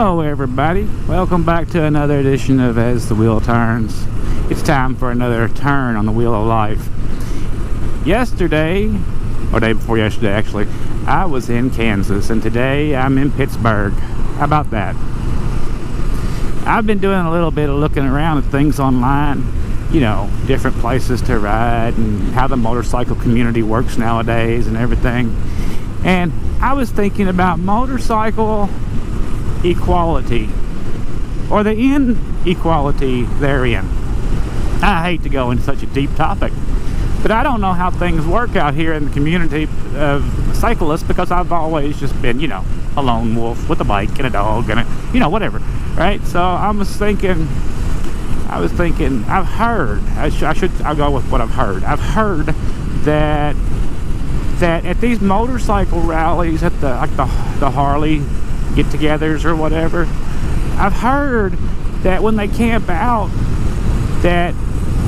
Hello everybody, welcome back to another edition of As the Wheel Turns. It's time for another turn on the wheel of life. Yesterday, or day before yesterday actually, I was in Kansas, and today I'm in Pittsburgh. How about that? I've been doing a little bit of looking around at things online, you know, different places to ride and how the motorcycle community works nowadays and everything. And I was thinking about motorcycle equality, or the inequality therein. I hate to go into such a deep topic, but I don't know how things work out here in the community of cyclists, because I've always just been, you know, a lone wolf with a bike and a dog and a, you know, whatever, right? So I've heard, I'll go with what I've heard. I've heard that at these motorcycle rallies, at the Harley get-togethers or whatever, I've heard that when they camp out, that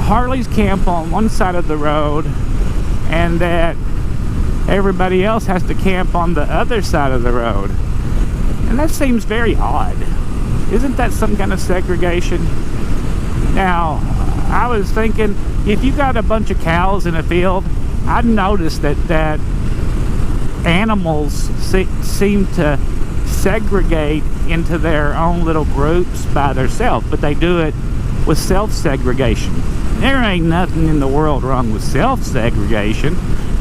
Harleys camp on one side of the road and that everybody else has to camp on the other side of the road. And that seems very odd. Isn't that some kind of segregation? Now, I was thinking, if you got a bunch of cows in a field, I'd noticed that animals seem to segregate into their own little groups by themselves, but they do it with self-segregation. There ain't nothing in the world wrong with self-segregation.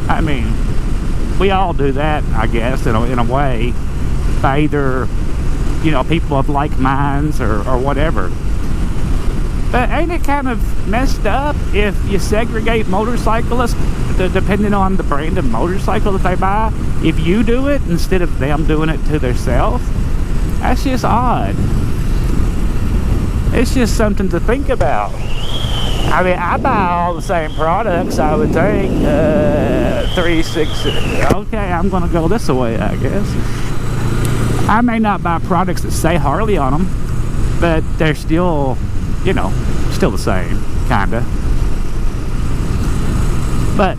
I mean, we all do that, I guess, in a way, by either, you know, people of like minds or whatever. But ain't it kind of messed up if you segregate motorcyclists depending on the brand of motorcycle that they buy? If you do it instead of them doing it to themselves, that's just odd. It's just something to think about. I mean, I buy all the same products, I would think. 360. Okay, I'm gonna go this way, I guess. I may not buy products that say Harley on them, but they're still, you know, still the same, kinda. But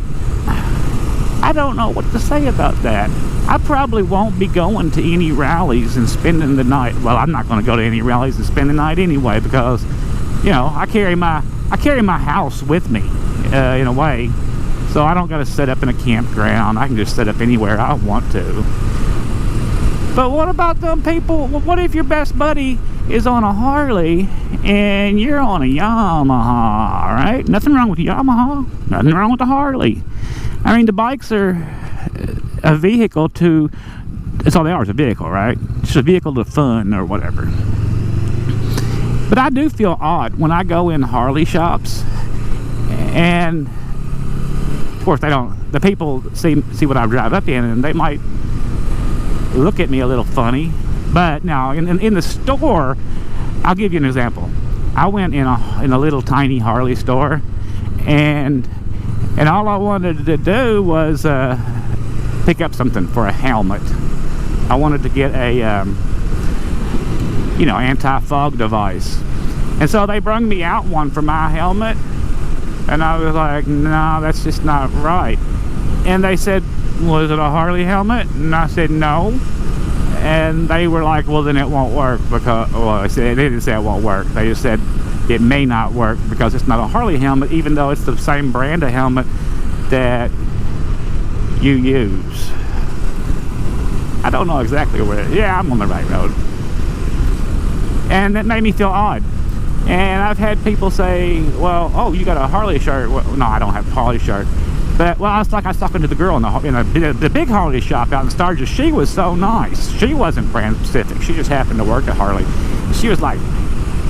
I don't know what to say about that. I probably won't be going to any rallies and spending the night. Well, I'm not going to go to any rallies and spend the night anyway, because, you know, I carry my house with me in a way, so I don't got to set up in a campground. I can just set up anywhere I want to. But what about them people? What if your best buddy is on a Harley and you're on a Yamaha, right? Nothing wrong with Yamaha, nothing wrong with the Harley. I mean, the bikes are a vehicle to, that's all they are, is a vehicle, right? It's a vehicle to fun or whatever. But I do feel odd when I go in Harley shops, and of course they don't, the people see what I drive up in, and they might look at me a little funny. But now in the store, I'll give you an example. I went in a little tiny Harley store, and all I wanted to do was pick up something for a helmet. I wanted to get a you know, anti-fog device, and so they brung me out one for my helmet, and I was like, no, that's just not right. And they said, was it a Harley helmet? And I said no. And they were like, well, then it won't work, because, well, they didn't say it won't work. They just said it may not work because it's not a Harley helmet, even though it's the same brand of helmet that you use. I don't know exactly where. Yeah, I'm on the right road. And that made me feel odd. And I've had people say, well, oh, you got a Harley shirt. Well, no, I don't have a Harley shirt. But, well, I was talking to the girl in the big Harley shop out in Sturgis. She was so nice. She wasn't brand specific. She just happened to work at Harley. She was like,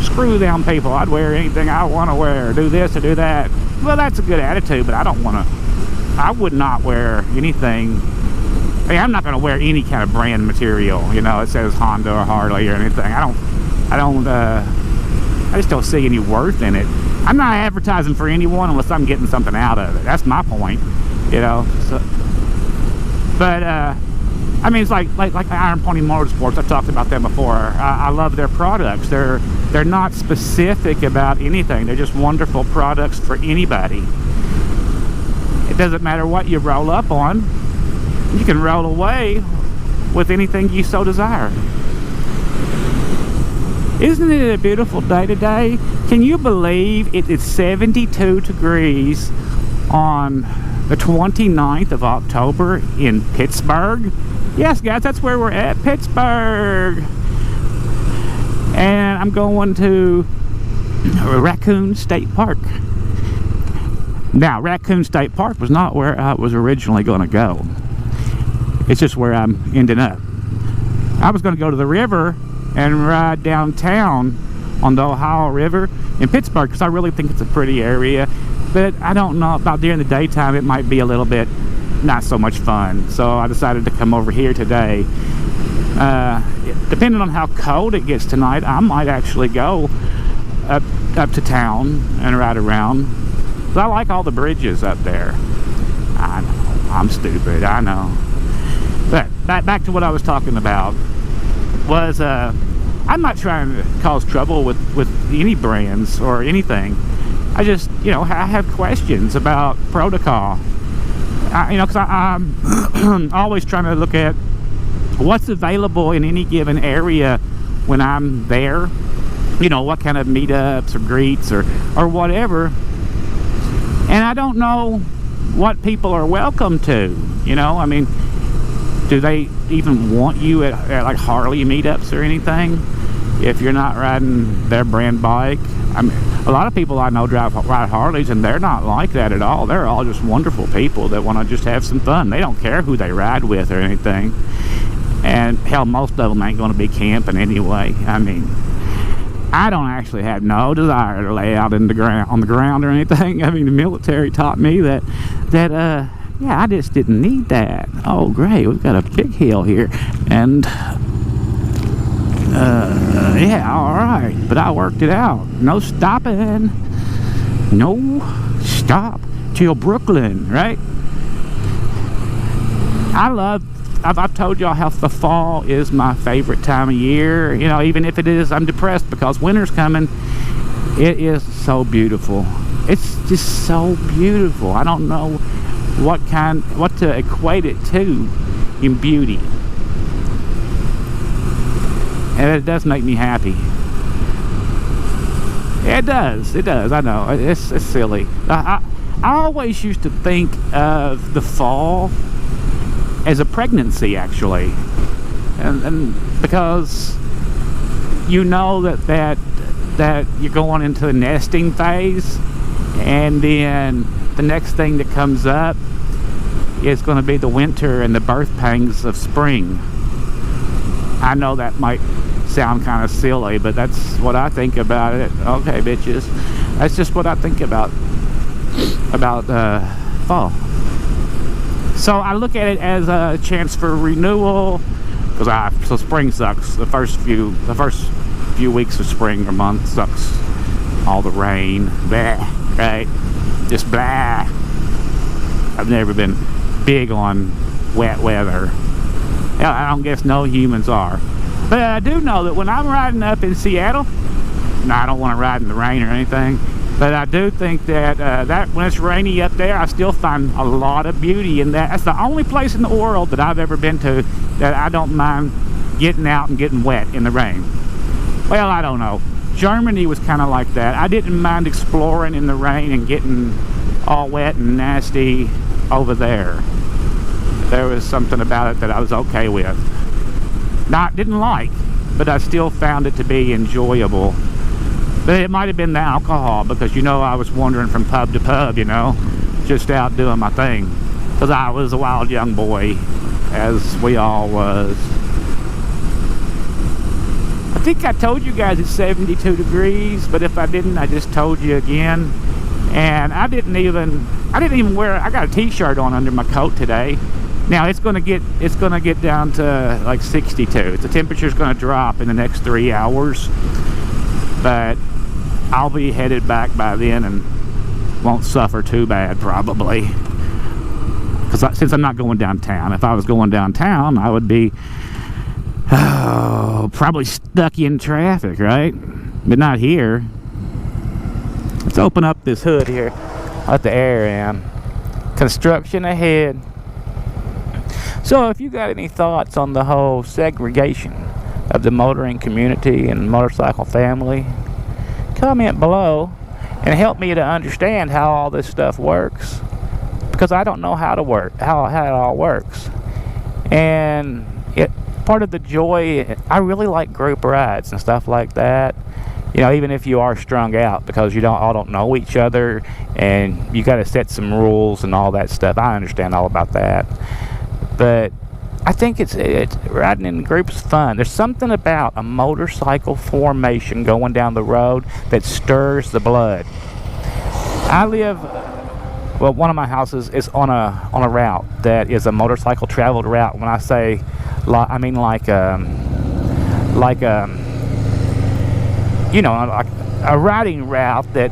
screw them people. I'd wear anything I want to wear. Do this or do that. Well, that's a good attitude, but I would not wear anything. I mean, I'm not going to wear any kind of brand material. You know, it says Honda or Harley or anything. I just don't see any worth in it. I'm not advertising for anyone unless I'm getting something out of it. That's my point, you know. So, but I mean, it's like Iron Pony Motorsports. I've talked about them before. I love their products. They're not specific about anything. They're just wonderful products for anybody. It doesn't matter what you roll up on. You can roll away with anything you so desire. Isn't it a beautiful day today? Can you believe it is 72 degrees on the 29th of October in Pittsburgh? Yes, guys, that's where we're at, Pittsburgh. And I'm going to Raccoon State Park. Now, Raccoon State Park was not where I was originally going to go. It's just where I'm ending up. I was going to go to the river and ride downtown on the Ohio River in Pittsburgh because I really think it's a pretty area. But I don't know, about during the daytime it might be a little bit not so much fun. So I decided to come over here today. Depending on how cold it gets tonight, I might actually go up to town and ride around. I like all the bridges up there. I know, I'm stupid, I know. But back to what I was talking about was I'm not trying to cause trouble with any brands or anything. I just, you know, I have questions about protocol. You know, because I'm always trying to look at what's available in any given area when I'm there. You know, what kind of meetups or greets or whatever. And I don't know what people are welcome to. You know, I mean, do they even want you at like Harley meetups or anything if you're not riding their brand bike? I mean, a lot of people I know ride Harleys and they're not like that at all. They're all just wonderful people that want to just have some fun. They don't care who they ride with or anything. And hell, most of them ain't going to be camping anyway. I mean, I don't actually have no desire to lay out on the ground or anything. I mean, the military taught me that yeah, I just didn't need that. Oh, great, we've got a big hill here. And, yeah, all right. But I worked it out. No stopping. No stop till Brooklyn, right? I've told y'all how the fall is my favorite time of year. You know, even if it is, I'm depressed because winter's coming. It is so beautiful. It's just so beautiful. I don't know what to equate it to in beauty. And it does make me happy. It does, I know. It's silly. I always used to think of the fall as a pregnancy, actually. And because you know that you're going into the nesting phase, and then the next thing that comes up is going to be the winter and the birth pangs of spring. I know that might sound kind of silly, but that's what I think about it. Okay, bitches. That's just what I think about fall. So I look at it as a chance for renewal, because so spring sucks. The first few weeks of spring or month sucks. All the rain, blah, right? Just blah. I've never been big on wet weather. Hell, I don't guess no humans are. But I do know that when I'm riding up in Seattle, no, I don't want to ride in the rain or anything, but I do think that when it's rainy up there, I still find a lot of beauty in that. That's the only place in the world that I've ever been to that I don't mind getting out and getting wet in the rain. Well, I don't know. Germany was kind of like that. I didn't mind exploring in the rain and getting all wet and nasty over there. There was something about it that I was okay with. Didn't like, but I still found it to be enjoyable. But it might have been the alcohol, because, you know, I was wandering from pub to pub, you know, just out doing my thing. Because I was a wild young boy, as we all was. I think I told you guys it's 72 degrees, but if I didn't, I just told you again. And I didn't even wear, I got a t-shirt on under my coat today. Now it's gonna get down to like 62. The temperature's gonna drop in the next 3 hours, but I'll be headed back by then and won't suffer too bad probably. Because since I'm not going downtown, if I was going downtown, I would be probably stuck in traffic, right? But not here. Let's open up this hood here. Let the air in. Construction ahead. So if you got any thoughts on the whole segregation of the motoring community and motorcycle family, comment below and help me to understand how all this stuff works, because I don't know how it all works. And part of the joy, I really like group rides and stuff like that. You know, even if you are strung out, because you all don't know each other, and you got to set some rules and all that stuff. I understand all about that, but I think it's riding in groups fun. There's something about a motorcycle formation going down the road that stirs the blood. I live, well, one of my houses is on a route that is a motorcycle traveled route. When I say, I mean like you know, like a riding route that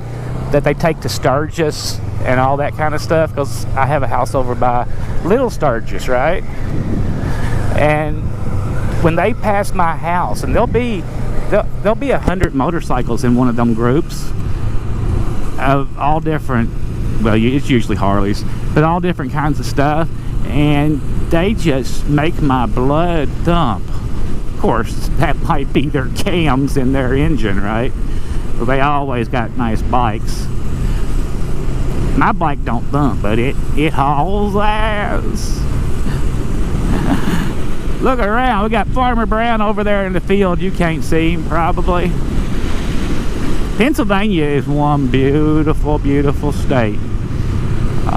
they take to Sturgis and all that kind of stuff, because I have a house over by Little Sturgis, right? And when they pass my house, and there'll be 100 motorcycles in one of them groups of all different, well, it's usually Harleys, but all different kinds of stuff, and they just make my blood thump. Of course, that might be their cams in their engine, right? Well, they always got nice bikes. My bike don't thump, but it hauls ass. Look around, we got Farmer Brown over there in the field. You can't see him probably. Pennsylvania is one beautiful, beautiful state.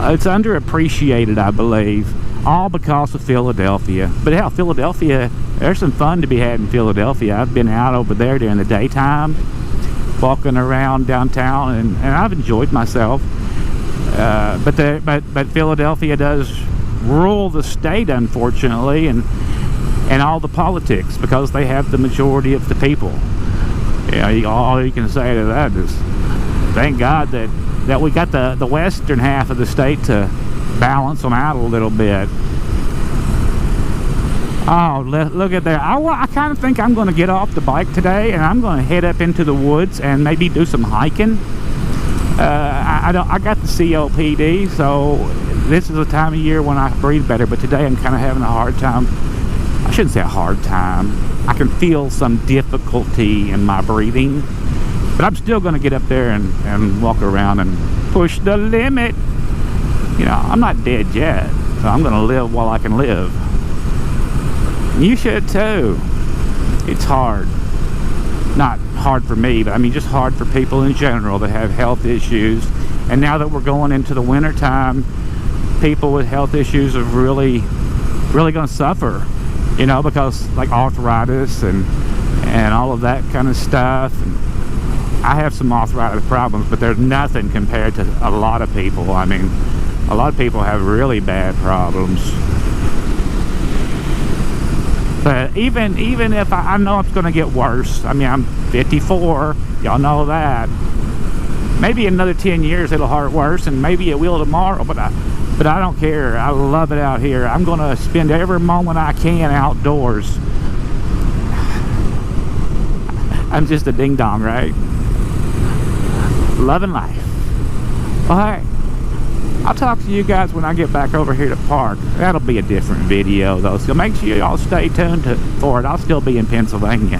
It's underappreciated, I believe, all because of Philadelphia. But hell, Philadelphia, there's some fun to be had in Philadelphia. I've been out over there during the daytime, walking around downtown, and I've enjoyed myself. But Philadelphia does rule the state, unfortunately, and all the politics, because they have the majority of the people. You know, all you can say to that is thank God that we got the western half of the state to balance them out a little bit. Oh, look at there. I kind of think I'm going to get off the bike today, and I'm going to head up into the woods and maybe do some hiking. I got the COPD, so this is the time of year when I breathe better, but today I'm kind of having a hard time. I shouldn't say a hard time. I can feel some difficulty in my breathing, but I'm still going to get up there and walk around and push the limit. You know, I'm not dead yet, so I'm going to live while I can live. You should too. It's hard. Not hard for me, but I mean just hard for people in general that have health issues. And now that we're going into the winter time, people with health issues are really going to suffer, you know, because like arthritis and all of that kind of stuff. And I have some arthritis problems, but there's nothing compared to a lot of people. I mean, a lot of people have really bad problems. But even if I know it's going to get worse. I mean, I'm 54, y'all know that. Maybe in another 10 years it'll hurt worse, and maybe it will tomorrow, but I don't care. I love it out here. I'm going to spend every moment I can outdoors. I'm just a ding-dong, right? Loving life. Well, hey, I'll talk to you guys when I get back over here to park. That'll be a different video, though, so make sure y'all stay tuned for it. I'll still be in Pennsylvania.